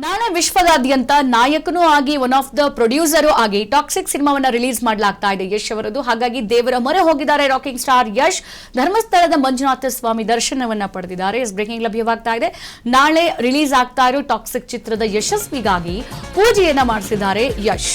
ನಾಳೆ ವಿಶ್ವದಾದ್ಯಂತ ನಾಯಕನೂ ಆಗಿ ಒನ್ ಆಫ್ ದ ಪ್ರೊಡ್ಯೂಸರು ಆಗಿ ಟಾಕ್ಸಿಕ್ ಸಿನಿಮಾವನ್ನ ರಿಲೀಸ್ ಮಾಡಲಾಗ್ತಾ ಇದೆ ಯಶ್ ಅವರದು. ಹಾಗಾಗಿ ದೇವರ ಮೊರೆ ಹೋಗಿದ್ದಾರೆ ರಾಕಿಂಗ್ ಸ್ಟಾರ್ ಯಶ್. ಧರ್ಮಸ್ಥಳದ ಮಂಜುನಾಥ ಸ್ವಾಮಿ ದರ್ಶನವನ್ನ ಪಡೆದಿದ್ದಾರೆ. ಬ್ರೇಕಿಂಗ್ ಲಭ್ಯವಾಗ್ತಾ ಇದೆ. ನಾಳೆ ರಿಲೀಸ್ ಆಗ್ತಾ ಇರೋ ಟಾಕ್ಸಿಕ್ ಚಿತ್ರದ ಯಶಸ್ವಿಗಾಗಿ ಪೂಜೆಯನ್ನ ಮಾಡಿಸಿದ್ದಾರೆ ಯಶ್.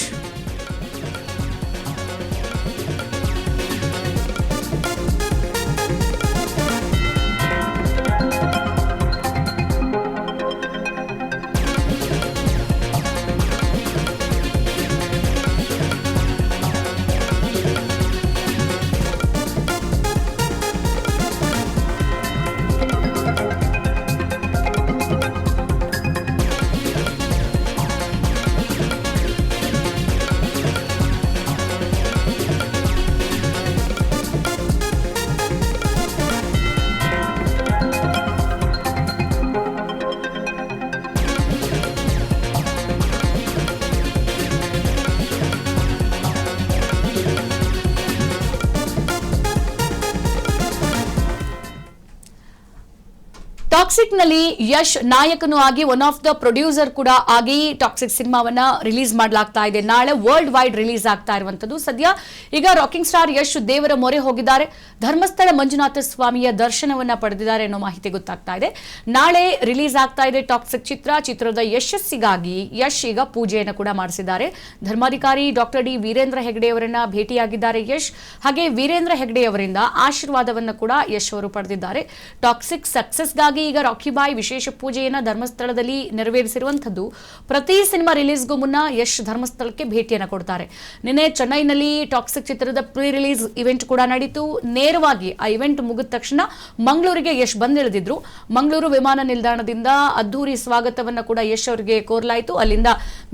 ಟಾಕ್ಸಿಕ್ ನಲ್ಲಿ ಯಶ್ ನಾಯಕನು ಆಗಿ ಒನ್ ಆಫ್ ದ ಪ್ರೊಡ್ಯೂಸರ್ ಕೂಡ ಆಗಿ ಟಾಕ್ಸಿಕ್ ಸಿನಿಮಾವನ್ನ ರಿಲೀಸ್ ಮಾಡಲಾಗ್ತಾ ಇದೆ. ನಾಳೆ ವರ್ಲ್ಡ್ ವೈಡ್ ರಿಲೀಸ್ ಆಗ್ತಾ ಇರುವಂತದ್ದು. ಸದ್ಯ ಈಗ ರಾಕಿಂಗ್ ಸ್ಟಾರ್ ಯಶ್ ದೇವರ ಮೊರೆ ಹೋಗಿದ್ದಾರೆ. ಧರ್ಮಸ್ಥಳ ಮಂಜುನಾಥ ಸ್ವಾಮಿಯ ದರ್ಶನವನ್ನ ಪಡೆದಿದ್ದಾರೆ ಅನ್ನೋ ಮಾಹಿತಿ ಗೊತ್ತಾಗ್ತಾ ಇದೆ. ನಾಳೆ ರಿಲೀಸ್ ಆಗ್ತಾ ಇದೆ ಟಾಕ್ಸಿಕ್ ಚಿತ್ರದ ಯಶಸ್ಸಿಗಾಗಿ ಯಶ್ ಈಗ ಪೂಜೆಯನ್ನು ಕೂಡ ಮಾಡಿಸಿದ್ದಾರೆ. ಧರ್ಮಾಧಿಕಾರಿ ಡಾಕ್ಟರ್ ಡಿ ವೀರೇಂದ್ರ ಹೆಗ್ಡೆ ಅವರನ್ನ ಭೇಟಿಯಾಗಿದ್ದಾರೆ ಯಶ್. ಹಾಗೆ ವೀರೇಂದ್ರ ಹೆಗ್ಡೆ ಅವರಿಂದ ಆಶೀರ್ವಾದವನ್ನು ಕೂಡ ಯಶ್ ಅವರು ಪಡೆದಿದ್ದಾರೆ. ಟಾಕ್ಸಿಕ್ ಸಕ್ಸಸ್ಗಾಗಿ ಈಗ ರಾಕಿ ಬಾಯ್ ವಿಶೇಷ ಪೂಜೆಯನ್ನ ಧರ್ಮಸ್ಥಳದಲ್ಲಿ ನೆರವೇರಿಸಿರುವಂತದ್ದು. ಪ್ರತಿ ಸಿನಿಮಾ ರಿಲೀಸ್ಗೂ ಮುನ್ನ ಯಶ್ ಧರ್ಮಸ್ಥಳಕ್ಕೆ ಭೇಟಿಯನ್ನು ಕೊಡ್ತಾರೆ. ನಿನ್ನೆ ಚೆನ್ನೈನಲ್ಲಿ ಟಾಕ್ಸಿಕ್ ಚಿತ್ರದ ಪ್ರೀ ರಿಲೀಸ್ ಇವೆಂಟ್ ಕೂಡ ನಡೀತು. ನೇರವಾಗಿ ಆ ಇವೆಂಟ್ ಮುಗಿದ ತಕ್ಷಣ ಮಂಗಳೂರಿಗೆ ಯಶ್ ಬಂದಿಳಿದಿದ್ರು. ಮಂಗಳೂರು ವಿಮಾನ ನಿಲ್ದಾಣದಿಂದ ಅದ್ದೂರಿ ಸ್ವಾಗತವನ್ನ ಕೂಡ ಯಶ್ ಅವರಿಗೆ ಕೋರಲಾಯಿತು. ಅಲ್ಲಿಂದ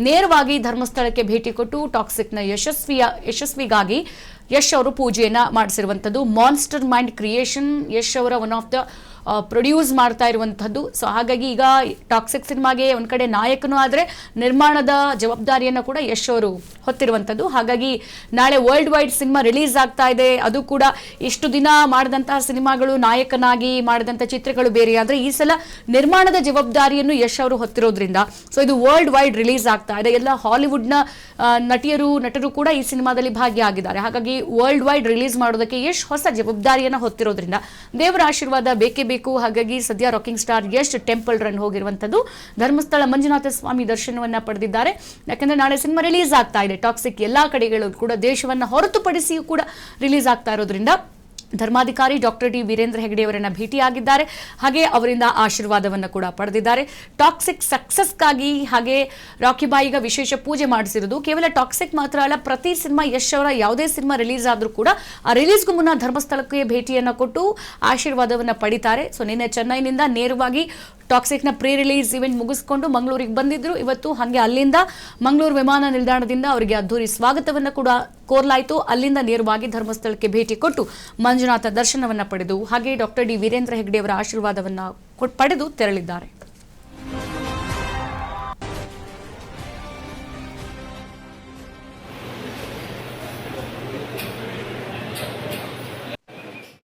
ನೇರವಾಗಿ ಧರ್ಮಸ್ಥಳಕ್ಕೆ ಭೇಟಿ ಕೊಟ್ಟು ಟಾಕ್ಸಿಕ್ನ ಯಶಸ್ವಿಗಾಗಿ ಯಶ್ ಅವರು ಪೂಜೆಯನ್ನ ಮಾಡಿಸಿರುವಂತದ್ದು. ಮಾನ್ಸ್ಟರ್ ಮೈಂಡ್ ಕ್ರಿಯೇಷನ್ ಯಶ್ ಅವರ ಒನ್ ಆಫ್ ದ ಪ್ರೊಡ್ಯೂಸ್ ಮಾಡ್ತಾ ಇರುವಂತದ್ದು. ಸೊ ಹಾಗಾಗಿ ಈಗ ಟಾಕ್ಸಿಕ್ ಸಿನಿಮಾಗೆ ಒಂದ್ ಕಡೆ ನಾಯಕನೂ ಆದ್ರೆ ನಿರ್ಮಾಣದ ಜವಾಬ್ದಾರಿಯನ್ನು ಕೂಡ ಯಶ್ ಅವರು ಹೊತ್ತಿರುವಂತದ್ದು. ಹಾಗಾಗಿ ನಾಳೆ ವರ್ಲ್ಡ್ ವೈಡ್ ಸಿನಿಮಾ ರಿಲೀಸ್ ಆಗ್ತಾ ಇದೆ. ಅದು ಕೂಡ ಇಷ್ಟು ದಿನ ಮಾಡಿದಂತಹ ಸಿನಿಮಾಗಳು ನಾಯಕನಾಗಿ ಮಾಡಿದಂಥ ಚಿತ್ರಗಳು ಬೇರೆ ಆದ್ರೆ ಈ ಸಲ ನಿರ್ಮಾಣದ ಜವಾಬ್ದಾರಿಯನ್ನು ಯಶ್ ಅವರು ಹೊತ್ತಿರೋದ್ರಿಂದ ಸೊ ಇದು ವರ್ಲ್ಡ್ ವೈಡ್ ರಿಲೀಸ್ ಆಗ್ತಾ ಇದೆ. ಎಲ್ಲ ಹಾಲಿವುಡ್ನ ನಟರು ಕೂಡ ಈ ಸಿನಿಮಾದಲ್ಲಿ ಭಾಗಿಯಾಗಿದ್ದಾರೆ. ಹಾಗಾಗಿ ವರ್ಲ್ಡ್ ವೈಡ್ ರಿಲೀಸ್ ಮಾಡೋದಕ್ಕೆ ಯಶ್ ಹೊಸ ಜವಾಬ್ದಾರಿಯನ್ನು ಹೊತ್ತಿರೋದ್ರಿಂದ ದೇವರ ಆಶೀರ್ವಾದ ಬೇಕೇ ಬೇಕು. ಹಾಗಾಗಿ ಸದ್ಯ rocking star Yash temple run ಹೋಗಿರುವಂತದ್ದು. ಧರ್ಮಸ್ಥಳ ಮಂಜುನಾಥ ಸ್ವಾಮಿ ದರ್ಶನವನ್ನ ಪಡೆದಿದ್ದಾರೆ. ಯಾಕಂದ್ರೆ ನಾಳೆ ಸಿನಿಮಾ ರಿಲೀಸ್ ಆಗ್ತಾ ಇದೆ. ಟಾಕ್ಸಿಕ್ ಎಲ್ಲಾ ಕಡೆಗಳು ಕೂಡ ದೇಶವನ್ನ ಹೊರತುಪಡಿಸಿಯೂ ಕೂಡ ರಿಲೀಸ್ ಆಗ್ತಾ ಇರೋದ್ರಿಂದ ಧರ್ಮಾಧಿಕಾರಿ ಡಾಕ್ಟರ್ ಡಿ ವೀರೇಂದ್ರ ಹೆಗ್ಡೆ ಅವರನ್ನ ಭೇಟಿಯಾಗಿದ್ದಾರೆ. ಹಾಗೆ ಅವರಿಂದ ಆಶೀರ್ವಾದವನ್ನು ಕೂಡ ಪಡೆದಿದ್ದಾರೆ. ಟಾಕ್ಸಿಕ್ ಸಕ್ಸಸ್ಗಾಗಿ ಹಾಗೆ ರಾಕಿ ಬಾಯಿಗ ವಿಶೇಷ ಪೂಜೆ ಮಾಡಿಸಿರೋದು. ಕೇವಲ ಟಾಕ್ಸಿಕ್ ಮಾತ್ರ ಅಲ್ಲ, ಪ್ರತಿ ಸಿನಿಮಾ ಯಶ್ ಅವರ ಯಾವುದೇ ಸಿನಿಮಾ ರಿಲೀಸ್ ಆದ್ರೂ ಕೂಡ ಆ ರಿಲೀಸ್ಗೂ ಮುನ್ನ ಧರ್ಮಸ್ಥಳಕ್ಕೆ ಭೇಟಿಯನ್ನು ಕೊಟ್ಟು ಆಶೀರ್ವಾದವನ್ನು ಪಡಿತಾರೆ. ಸೊ ನಿನ್ನೆ ಚೆನ್ನೈನಿಂದ ನೇರವಾಗಿ ಟಾಕ್ಸಿಕ್ನ ಪ್ರೀ ರಿಲೀಸ್ ಇವೆಂಟ್ ಮುಗಿಸ್ಕೊಂಡು ಮಂಗಳೂರಿಗೆ ಬಂದಿದ್ರು. ಇವತ್ತು ಹಾಗೆ ಅಲ್ಲಿಂದ ಮಂಗಳೂರು ವಿಮಾನ ನಿಲ್ದಾಣದಿಂದ ಅವರಿಗೆ ಅದ್ದೂರಿ ಸ್ವಾಗತವನ್ನು ಕೂಡ ಕೋರಲಾಯಿತು. ಅಲ್ಲಿಂದ ನೇರವಾಗಿ ಧರ್ಮಸ್ಥಳಕ್ಕೆ ಭೇಟಿ ಕೊಟ್ಟು ಮಂಜುನಾಥ ದರ್ಶನವನ್ನ ಪಡೆದು ಹಾಗೆ ಡಾಕ್ಟರ್ ಡಿ ವೀರೇಂದ್ರ ಹೆಗ್ಡೆ ಅವರ ಆಶೀರ್ವಾದವನ್ನ ಪಡೆದು ತೆರಳಿದ್ದಾರೆ.